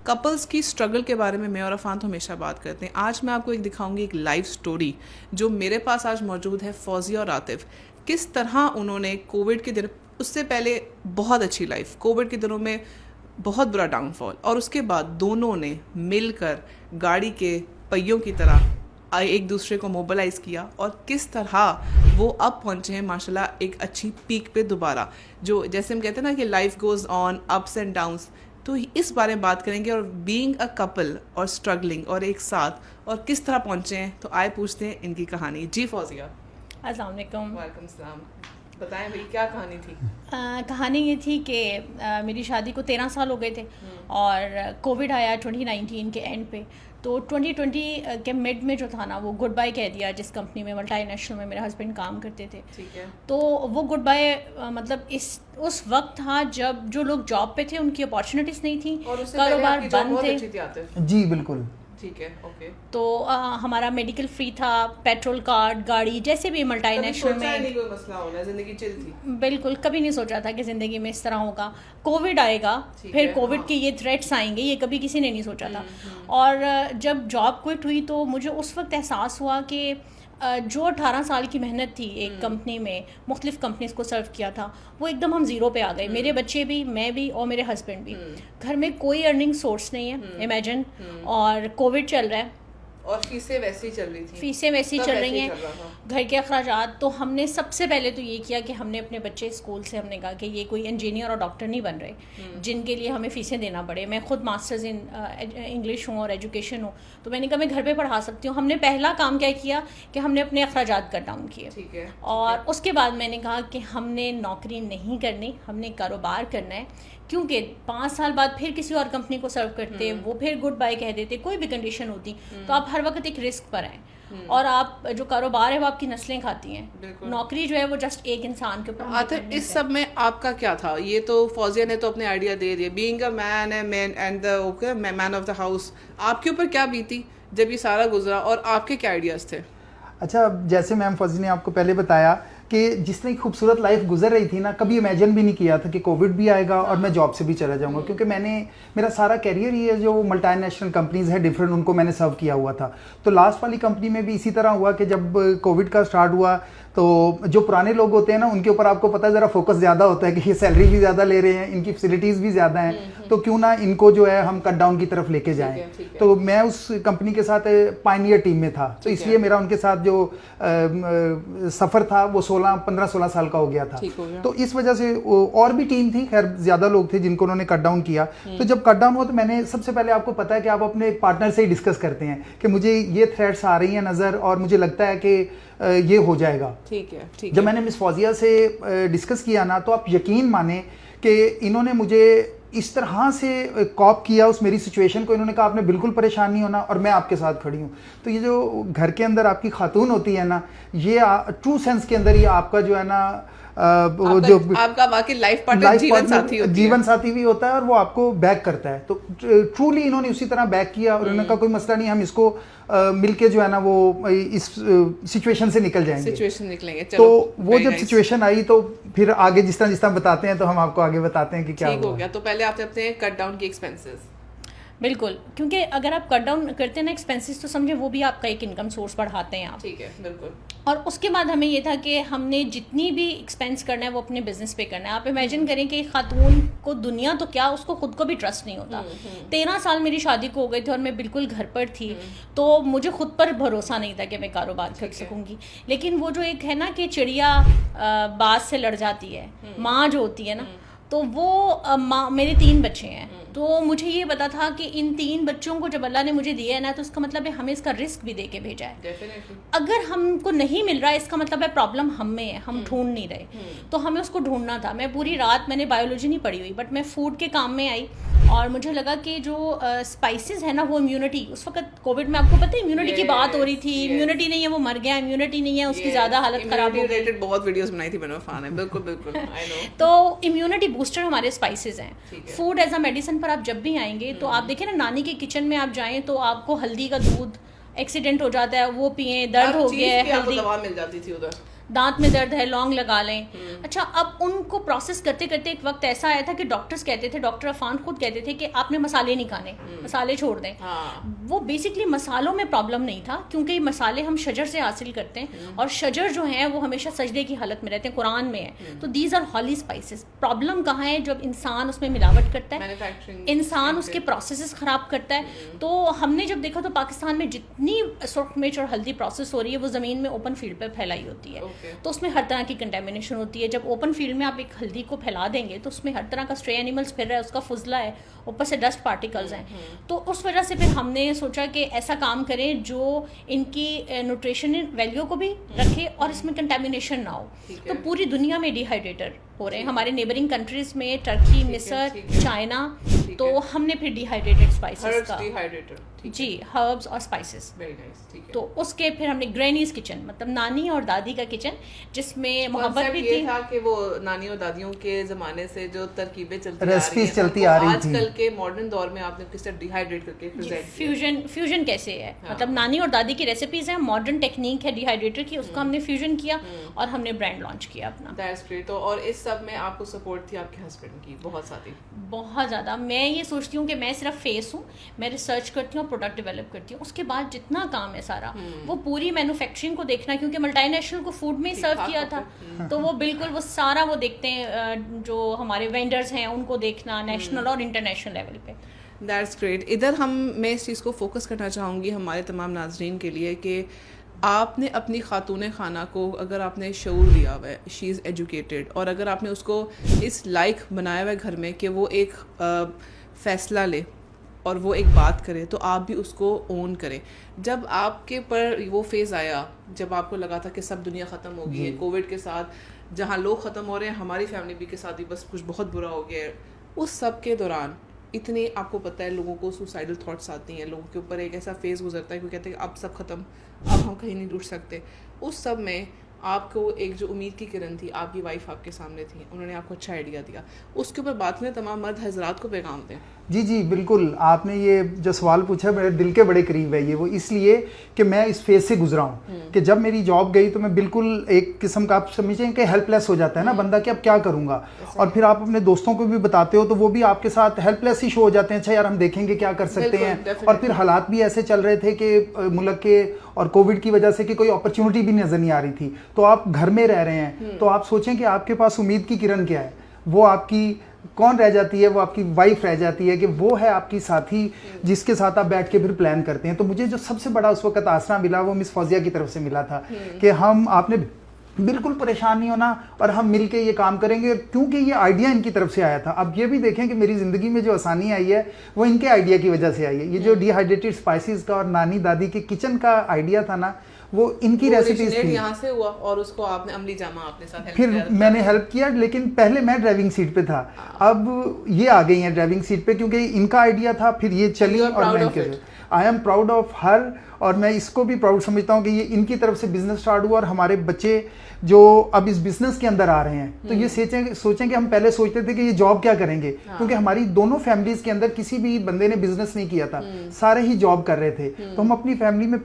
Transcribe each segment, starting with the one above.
Couples کی struggle کے بارے میں اور عفان تو ہمیشہ بات کرتے ہیں. آج میں آپ کو ایک دکھاؤں گی ایک لائف اسٹوری جو میرے پاس آج موجود ہے. فوزیہ اور عاطف کس طرح انہوں نے کووڈ کے دن، اس سے پہلے بہت اچھی لائف، کووڈ کے دنوں میں بہت برا ڈاؤن فال، اور اس کے بعد دونوں نے مل کر گاڑی کے پہیوں کی طرح ایک دوسرے کو موبلائز کیا، اور کس طرح وہ اب پہنچے ہیں ماشاء اللہ ایک اچھی پیک پہ دوبارہ. جو جیسے ہم کہتے ہیں نا کہ life goes on, ups and downs, تو اس بارے میں بات کریں گے. اور بینگ اے کپل اور اسٹرگلنگ اور ایک ساتھ اور کس طرح پہنچے ہیں، تو آئے پوچھتے ہیں ان کی کہانی. جی فوزیہ. السلام علیکم. وعلیکم السلام. بتائیں بھائی کیا کہانی تھی؟ کہانی یہ تھی کہ میری شادی کو 13 سال ہو گئے تھے اور کووڈ آیا 2019 کے اینڈ پہ. تو 2020 کے مڈ میں جو تھا نا وہ گڈ بائی کہہ دیا جس کمپنی میں ملٹی نیشنل میں میرے ہسبینڈ کام کرتے تھے. ٹھیک ہے. تو وہ گڈ بائی مطلب اس وقت تھا جب جو لوگ جاب پہ تھے ان کی اپارچونیٹیز نہیں تھیں، کاروبار بند تھے. جی بالکل. ٹھیک ہے. اوکے. تو ہمارا میڈیکل فری تھا، پیٹرول کارڈ، گاڑی، جیسے بھی ملٹی نیشنل میں کوئی مسئلہ ہونا، زندگی چل تھی. بالکل کبھی نہیں سوچا تھا کہ زندگی میں اس طرح ہوگا. کووڈ آئے گا، پھر کووڈ کے یہ تھریٹس آئیں گے، یہ کبھی کسی نے نہیں سوچا تھا. اور جب جاب کوئٹ ہوئی تو مجھے اس وقت احساس ہوا کہ جو 18 سال کی محنت تھی ایک کمپنی میں، مختلف کمپنیز کو سرو کیا تھا، وہ ایک دم ہم زیرو پہ آ گئے. میرے بچے بھی، میں بھی، اور میرے ہسبینڈ بھی. گھر میں کوئی ارننگ سورس نہیں ہے، امیجن. اور کووڈ چل رہا ہے اور فیسیں ویسی چل رہی تھیں، فیسیں ویسی چل رہی ہیں، گھر کے اخراجات. تو ہم نے سب سے پہلے تو یہ کیا کہ ہم نے اپنے بچے اسکول سے ہم نے کہا کہ یہ کوئی انجینئر اور ڈاکٹر نہیں بن رہے جن کے لیے ہمیں فیسیں دینا پڑے. میں خود ماسٹرز ان انگلش ہوں اور ایجوکیشن ہوں، تو میں نے کہا میں گھر پہ پڑھا سکتی ہوں. ہم نے پہلا کام کیا کیا کہ ہم نے اپنے اخراجات کٹ ڈاؤن کیے. اور اس کے بعد میں نے کہا کہ ہم نے نوکری نہیں کرنی، ہم نے کاروبار کرنا ہے. کیونکہ 5 سال بعد پھر کسی اور کمپنی کو سرو کرتے، وہ پھر گڈ بائی کہہ دیتے، کوئی بھی کنڈیشن ہوتی، تو آپ ہر وقت ایک رسک پر ہیں. اور آپ جو کاروبار ہے وہ آپ کی نسلیں کھاتی ہیں. نوکری جو ہے وہ جسٹ ایک انسان کے اوپر. عاطف اس سب میں آپ کا کیا تھا؟ یہ تو فوزیہ نے تو اپنے آئیڈیا دے دیے، being a man and man of the house. آپ کے اوپر کیا بیتی جب یہ سارا گزرا، اور آپ کے کیا آئیڈیاز تھے؟ اچھا، جیسے میم فوزی نے آپ کو پہلے بتایا کہ جس طرح خوبصورت لائف گزر رہی تھی نا، کبھی امیجن بھی نہیں کیا تھا کہ کووڈ بھی آئے گا اور میں جاب سے بھی چلا جاؤں گا. کیونکہ میرا سارا کیریئر یہ جو ملٹی نیشنل کمپنیز ہے ڈفرینٹ، ان کو میں نے سرو کیا ہوا تھا. تو لاسٹ والی کمپنی میں بھی اسی طرح ہوا کہ جب کووڈ کا اسٹارٹ ہوا تو جو پرانے لوگ ہوتے ہیں نا ان کے اوپر آپ کو پتہ ہے ذرا فوکس زیادہ ہوتا ہے کہ یہ سیلری بھی زیادہ لے رہے ہیں، ان کی فیسلٹیز بھی زیادہ ہیں، تو کیوں نہ ان کو جو ہے ہم کٹ ڈاؤن کی طرف لے کے جائیں. تو میں اس کمپنی کے ساتھ پائنیئر ٹیم میں تھا، تو اس لیے میرا ان کے ساتھ جو سفر تھا وہ 15-16 سال کا ہو گیا تھا. تو اس وجہ سے اور بھی ٹیم تھی، خیر زیادہ لوگ تھے جن کو انہوں نے کٹ ڈاؤن کیا. تو جب کٹ ڈاؤن ہوا تو میں نے سب سے پہلے، آپ کو پتا ہے کہ آپ اپنے پارٹنر سے ہی ڈسکس کرتے ہیں کہ مجھے یہ تھریٹس آ رہی ہیں نظر اور مجھے لگتا ہے کہ یہ ہو جائے گا. جب میں نے مس فوزیہ سے ڈسکس کیا نا، تو آپ یقین مانیں کہ انہوں نے مجھے اس طرح سے کاپ کیا اس میری سچویشن کو. انہوں نے کہا آپ نے بالکل پریشان نہیں ہونا اور میں آپ کے ساتھ کھڑی ہوں. تو یہ جو گھر کے اندر آپ کی خاتون ہوتی ہے نا، یہ ٹرو سینس کے اندر یہ آپ کا جو ہے نا جو آپ کا واقعی لائف پارٹنر جیون ساتھی بھی ہوتا ہے اور وہ آپ کو بیک کرتا ہے. تو ٹرولی انہوں نے اسی طرح بیک کیا اور انہوں نے کہا کوئی مسئلہ نہیں، ہم اس کو مل کے جو ہے نا وہ اس سچویشن سے نکل جائیں گے. تو وہ جب سچویشن آئی تو پھر آگے جس طرح بتاتے ہیں تو ہم آپ کو آگے بتاتے ہیں کہ کیا ہو گیا. تو پہلے آپ اپنے کٹ ڈاؤن کی ایکسپینسز. بالکل، کیونکہ اگر آپ کٹ ڈاؤن کرتے ہیں نا ایکسپینسز تو سمجھے وہ بھی آپ کا ایک انکم سورس بڑھاتے ہیں آپ. ٹھیک ہے، بالکل. اور اس کے بعد ہمیں یہ تھا کہ ہم نے جتنی بھی ایکسپینس کرنا ہے وہ اپنے بزنس پہ کرنا ہے. آپ امیجن کریں کہ خاتون کو دنیا تو کیا، اس کو خود کو بھی ٹرسٹ نہیں ہوتا. 13 سال میری شادی کو ہو گئے تھے اور میں بالکل گھر پر تھی، تو مجھے خود پر بھروسہ نہیں تھا کہ میں کاروبار کر سکوں گی. لیکن وہ جو ایک ہے نا کہ چڑیا باز سے لڑ جاتی ہے، ماں جو ہوتی ہے نا، تو وہ میرے 3 بچے ہیں. تو مجھے یہ پتا تھا کہ ان 3 بچوں کو جب اللہ نے مجھے دیا ہے نا، تو اس کا مطلب ہے ہمیں اس کا رسک بھی دے کے بھیجا ہے. اگر ہم کو نہیں مل رہا ہے اس کا مطلب ہے پرابلم ہم میں ہے، ہم ڈھونڈ نہیں رہے. تو ہمیں اس کو ڈھونڈنا تھا. میں پوری رات، میں نے بایولوجی نہیں پڑھی ہوئی، بٹ میں فوڈ کے کام میں آئی اور مجھے لگا کہ جو اسپائسیز ہے نا وہ امیونٹی، اس وقت کووڈ میں آپ کو پتہ ہے امیونٹی کی بات ہو رہی تھی. امیونٹی نہیں ہے وہ مر گیا، امیونٹی نہیں ہے اس کی زیادہ حالت خراب ہو گئی. بہت ویڈیوز بنائی تھی میں نے عرفان نے. بالکل بالکل. تو امیونٹی بوسٹر ہمارے اسپائسیز ہیں. فوڈ ایز اے میڈیسن پر آپ جب بھی آئیں گے تو آپ دیکھیں نا، نانی کے کچن میں آپ جائیں تو آپ کو ہلدی کا دودھ ایکسیڈنٹ ہو جاتا ہے وہ پئیں، درد ہو گیا ہے، ہلدی دوا مل جاتی تھی ادھر. دانت میں درد ہے لونگ لگا لیں. اچھا اب ان کو پروسیس کرتے کرتے ایک وقت ایسا آیا تھا کہ ڈاکٹرز کہتے تھے, ڈاکٹر عفان خود کہتے تھے کہ آپ نے مسالے نہیں کھانے, مسالے چھوڑ دیں. وہ بیسکلی مسالوں میں پرابلم نہیں تھا کیونکہ یہ مسالے ہم شجر سے حاصل کرتے ہیں اور شجر جو ہیں وہ ہمیشہ سجدے کی حالت میں رہتے ہیں, قرآن میں ہے. تو these are holy spices. Problem کہاں ہے؟ جب انسان اس میں ملاوٹ کرتا ہے, انسان اس کے پروسیسز خراب کرتا ہے. تو ہم نے جب دیکھا تو پاکستان میں جتنی سرخ مرچ اور ہلدی پروسیس ہو رہی ہے وہ زمین میں اوپن فیلڈ پہ پھیلائی ہوتی ہے, تو اس میں ہر طرح کی کنٹامینیشن ہوتی ہے. جب اوپن فیلڈ میں آپ ایک ہلدی کو پھیلا دیں گے تو اس میں ہر طرح کا اسٹرے اینیملس پھر رہا ہے, اس کا فضلہ ہے, اوپر سے ڈسٹ پارٹیکلز ہیں. تو اس وجہ سے پھر ہم نے سوچا کہ ایسا کام کریں جو ان کی نیوٹریشن ویلیو کو بھی رکھے اور اس میں کنٹامینیشن نہ ہو. تو پوری دنیا میں ڈی ہائیڈریٹر ہو رہے ہیں, ہمارے نیبرنگ کنٹریز میں ٹرکی, مصر, چائنا. تو ہم نے پھر ڈی ہائیڈریٹڈ اسپائسز کا, جی ہربس اور اسپائسز, تو اس کے پھر ہم نے گرینیز کچن, مطلب نانی اور دادی کا کچن, جس میں محبت بھی تھی. تھا کہ وہ نانی اور دادیوں کے زمانے سے جو ترکیبیں چلتی آ رہی ہیں آج کل کے ماڈرن دور میں آپ نے کس طرح ڈی ہائیڈریٹ کر کے فیوژن کیسے ہے, مطلب نانی اور دادی کی ریسیپیز ہیں, ماڈرن ٹیکنیک ہے ڈی ہائیڈریٹر کی, اس کو ہم نے فیوژن کیا اور ہم نے برانڈ لانچ کیا اپنا. That's great. تو اور اس سب میں آپ کو سپورٹ تھی آپ کے ہسبینڈ کی بہت ساتھی؟ بہت زیادہ. میں یہ سوچتی ہوں کہ میں صرف فیس ہوں, میں ریسرچ کرتی ہوں اور پروڈکٹ ڈیولپ کرتی ہوں, اس کے بعد جتنا کام ہے سارا وہ پوری مینوفیکچرنگ کو دیکھنا, کیونکہ ملٹی نیشنل کو فوڈ میں سرو کیا تھا تو وہ بالکل وہ سارا وہ دیکھتے ہیں, جو ہمارے وینڈرز ہیں ان کو دیکھنا نیشنل اور انٹرنیشنل لیول پہ. That's great. ادھر میں اس چیز کو فوکس کرنا چاہوں گی ہمارے تمام ناظرین کے لیے کہ آپ نے اپنی خاتون خانہ کو اگر آپ نے شعور دیا ہوا ہے, شی از ایجوکیٹڈ, اور اگر آپ نے اس کو اس لائق بنایا ہوا ہے گھر میں کہ وہ ایک فیصلہ لے اور وہ ایک بات کرے, تو آپ بھی اس کو اون کریں. جب آپ کے پر وہ فیز آیا جب آپ کو لگا تھا کہ سب دنیا ختم ہو گئی ہے کووڈ کے ساتھ, جہاں لوگ ختم ہو رہے ہیں, ہماری فیملی بھی کے ساتھ بھی بس کچھ بہت برا ہو گیا ہے, اس سب کے دوران اتنے آپ کو پتہ ہے لوگوں کو سوسائڈل تھاٹس آتی ہیں, لوگوں کے اوپر ایک ایسا فیز گزرتا ہے کہ وہ کہتے ہیں کہ اب سب ختم, اب ہم کہیں نہیں ڈوٹ سکتے. اس سب میں آپ کو ایک جو امید کی کرن تھی, آپ کی وائف آپ کے سامنے تھی, انہوں نے آپ کو اچھا آئیڈیا دیا, اس کے اوپر بات میں تمام مرد حضرات کو پیغام دیں. جی بالکل, آپ نے یہ جو سوال پوچھا میرے دل کے بڑے قریب ہے یہ, وہ اس لیے کہ میں اس فیز سے گزرا ہوں کہ جب میری جاب گئی تو میں بالکل ایک قسم کا, آپ سمجھیں کہ ہیلپ لیس ہو جاتا ہے نا بندہ کہ اب کیا کروں گا, اور پھر آپ اپنے دوستوں کو بھی بتاتے ہو تو وہ بھی آپ کے ساتھ ہیلپ لیس ہی شو ہو جاتے ہیں, اچھا یار ہم دیکھیں گے کیا کر سکتے ہیں. اور پھر حالات بھی ایسے چل رہے تھے کہ ملک کے اور کووڈ کی وجہ سے کہ کوئی اپرچونٹی بھی نظر نہیں آ رہی تھی, تو آپ گھر میں رہ رہے ہیں, تو آپ سوچیں کہ آپ کے پاس امید کی کرن کیا ہے, وہ آپ کی کون رہ جاتی ہے, وہ آپ کی وائف رہ جاتی ہے کہ وہ ہے آپ کی ساتھی جس کے ساتھ آپ بیٹھ کے پھر پلان کرتے ہیں. تو مجھے جو سب سے بڑا اس وقت آسرا ملا وہ مس فوزیہ کی طرف سے ملا تھا کہ آپ نے بالکل پریشان نہیں ہونا اور ہم مل کے یہ کام کریں گے, کیونکہ یہ آئیڈیا ان کی طرف سے آیا تھا. اب یہ بھی دیکھیں کہ میری زندگی میں جو آسانی آئی ہے وہ ان کے آئیڈیا کی وجہ سے آئی ہے. یہ جو ڈی ہائیڈریٹڈ اسپائسیز کا اور نانی دادی کے کچن کا آئیڈیا تھا نا, وہ ان کی ریسیپیز تھی, یہاں سے ہوا اور اس کو آپ نے عملی جامہ اپنے ساتھ پھر میں نے ہیلپ کیا. لیکن پہلے میں ڈرائیونگ سیٹ پہ تھا, اب یہ آ گئی ہیں ڈرائیونگ سیٹ پہ کیونکہ ان کا آئیڈیا تھا, پھر یہ چلی اور میں I am proud of her, اور میں اس کو بھی پراؤڈ سمجھتا ہوں کہ یہ ان کی طرف سے بزنس سٹارٹ ہوا, اور ہمارے بچے جو اب اس بزنس کے اندر آ رہے ہیں تو یہ سوچیں کہ ہم پہلے سوچتے تھے کہ یہ جاب کیا کریں گے, کیونکہ ہماری دونوں فیملیز کے اندر کسی بھی بندے نے بزنس نہیں کیا تھا, سارے ہی جاب کر رہے تھے. تو ہم اپنی فیملی میں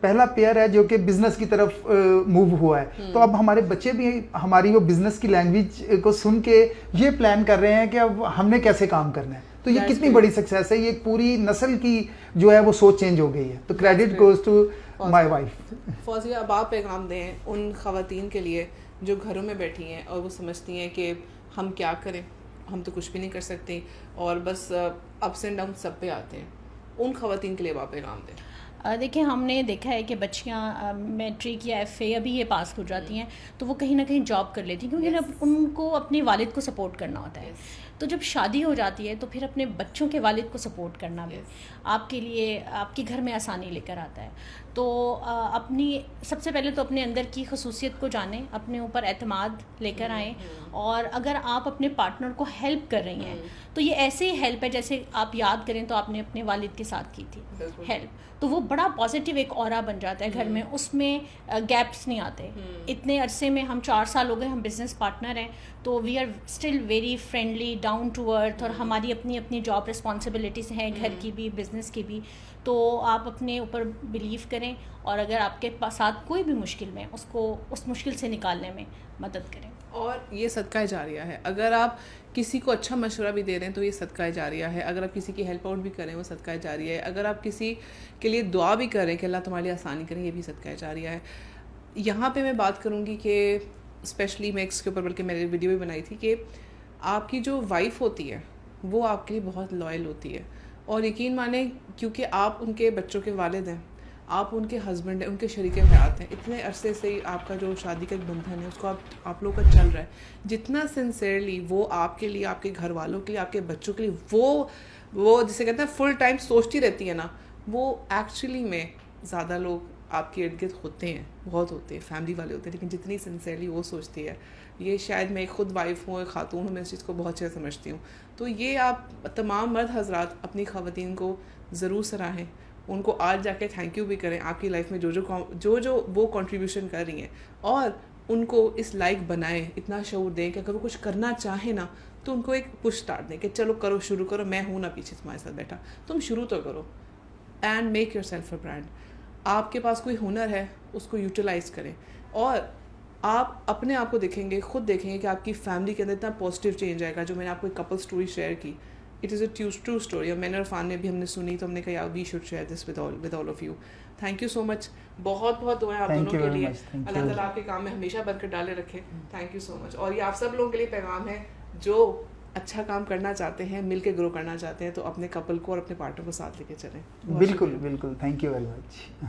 پہلا پیئر ہے جو کہ بزنس کی طرف موو ہوا ہے. تو اب ہمارے بچے بھی ہماری وہ بزنس کی لینگویج کو سن کے یہ پلان کر رہے ہیں کہ اب ہم نے کیسے کام کرنا ہے. تو یہ کتنی بڑی سکسیس ہے, یہ پوری نسل کی جو ہے وہ سوچ چینج ہو گئی ہے. تو credit goes to my wife. Fauzia, اب آپ پیغام دیں ان خواتین کے لیے جو گھروں میں بیٹھی ہیں اور وہ سمجھتی ہیں کہ ہم کیا کریں, ہم تو کچھ بھی نہیں کر سکتے اور بس اپس اینڈ ڈاؤن سب پہ آتے ہیں, ان خواتین کے لیے آپ پیغام دیں. دیکھیں ہم نے دیکھا ہے کہ بچیاں میٹرک یا ایف اے ابھی یہ پاس ہو جاتی ہیں تو وہ کہیں نہ کہیں جاب کر لیتی ہیں, کیونکہ ان کو اپنے والد کو سپورٹ کرنا ہوتا ہے. تو جب شادی ہو جاتی ہے تو پھر اپنے بچوں کے والد کو سپورٹ کرنا بھی آپ کے لیے آپ کے گھر میں آسانی لے کر آتا ہے. تو اپنی سب سے پہلے تو اپنے اندر کی خصوصیت کو جانیں, اپنے اوپر اعتماد لے کر آئیں, اور اگر آپ اپنے پارٹنر کو ہیلپ کر رہی ہیں تو یہ ایسے ہی ہیلپ ہے جیسے آپ یاد کریں تو آپ نے اپنے والد کے ساتھ کی تھی ہیلپ, تو وہ بڑا پازیٹیو ایک اورا بن جاتا ہے گھر میں, اس میں گیپس نہیں آتے. اتنے عرصے میں ہم 4 سال ہو گئے ہم بزنس پارٹنر ہیں, تو we are still very friendly, down to earth, اور ہماری اپنی اپنی جاب رسپانسبلٹیز ہیں, گھر کی بھی بزنس کی بھی, تو آپ اپنے اوپر بلیو کریں, اور اگر آپ کے ساتھ کوئی بھی مشکل میں اس کو اس مشکل سے نکالنے میں مدد کریں. اور یہ صدقہ جاریہ ہے. اگر آپ کسی کو اچھا مشورہ بھی دے رہے ہیں تو یہ صدقہ جاریہ ہے. اگر آپ کسی کی ہیلپ آؤٹ بھی کریں وہ صدقہ جاریہ ہے. اگر آپ کسی کے لیے دعا بھی کریں کہ اللہ تمہارے لیے آسانی کریں, یہ بھی صدقہ جاریہ ہے. یہاں پہ میں بات کروں گی کہ اسپیشلی میں اس کے اوپر بلکہ میں نے ویڈیو بھی بنائی تھی کہ آپ کی جو وائف ہوتی ہے وہ آپ کے لیے بہت لائل ہوتی ہے, اور یقین مانیں کیونکہ آپ ان کے بچوں کے والد ہیں, آپ ان کے ہسبینڈ ہیں, ان کے شریک حیات ہیں, اتنے عرصے سے آپ کا جو شادی کا ایک بندھن ہے اس کو آپ لوگوں کا چل رہا ہے. جتنا سنسیئرلی وہ آپ کے لیے, آپ کے گھر والوں کے لیے, آپ کے بچوں کے لیے وہ جسے کہتے ہیں فل ٹائم سوچتی رہتی ہے نا, وہ ایکچولی میں زیادہ لوگ آپ کے ارد گرد ہوتے ہیں, بہت ہوتے ہیں, فیملی والے ہوتے ہیں, لیکن جتنی سنسیئرلی وہ سوچتی ہے, یہ شاید میں خود وائف ہوں, ایک خاتون ہوں, میں اس چیز کو بہت اچھے سے سمجھتی ہوں. تو یہ آپ تمام مرد حضرات اپنی خواتین کو ضرور سراہیں, ان کو آج جا کے تھینک یو بھی کریں آپ کی لائف میں جو وہ کنٹریبیوشن کر رہی ہیں, اور ان کو اس لائق بنائیں, اتنا شعور دیں کہ اگر وہ کچھ کرنا چاہیں نا تو ان کو ایک پش اسٹارٹ دیں کہ چلو کرو, شروع کرو, میں ہوں نا پیچھے تمہارے ساتھ بیٹھا, تم شروع تو کرو. And make your self a brand. آپ کے پاس کوئی ہنر ہے اس کو یوٹیلائز کریں, اور آپ اپنے آپ کو دیکھیں گے, خود دیکھیں گے کہ آپ کی فیملی کے اندر اتنا پازیٹیو چینج آئے گا. جو میں نے آپ کو ایک کپل اسٹوری شیئر کی, it is a true story, اور میں نے عرفان نے بھی ہم نے سنی تو ہم نے کہا we should share this with all of you. Thank you so much, بہت بہت دعائیں آپ دونوں کے لیے, اللہ تعالیٰ آپ کے کام میں ہمیشہ برکت ڈالے رکھے. تھینک یو سو مچ. اور یہ آپ سب لوگوں کے لیے پیغام ہے جو اچھا کام کرنا چاہتے ہیں, مل کے گرو کرنا چاہتے ہیں, تو اپنے کپل کو اور اپنے پارٹنر کو ساتھ لے کے چلیں. بالکل بالکل, تھینک یو ویری مچ.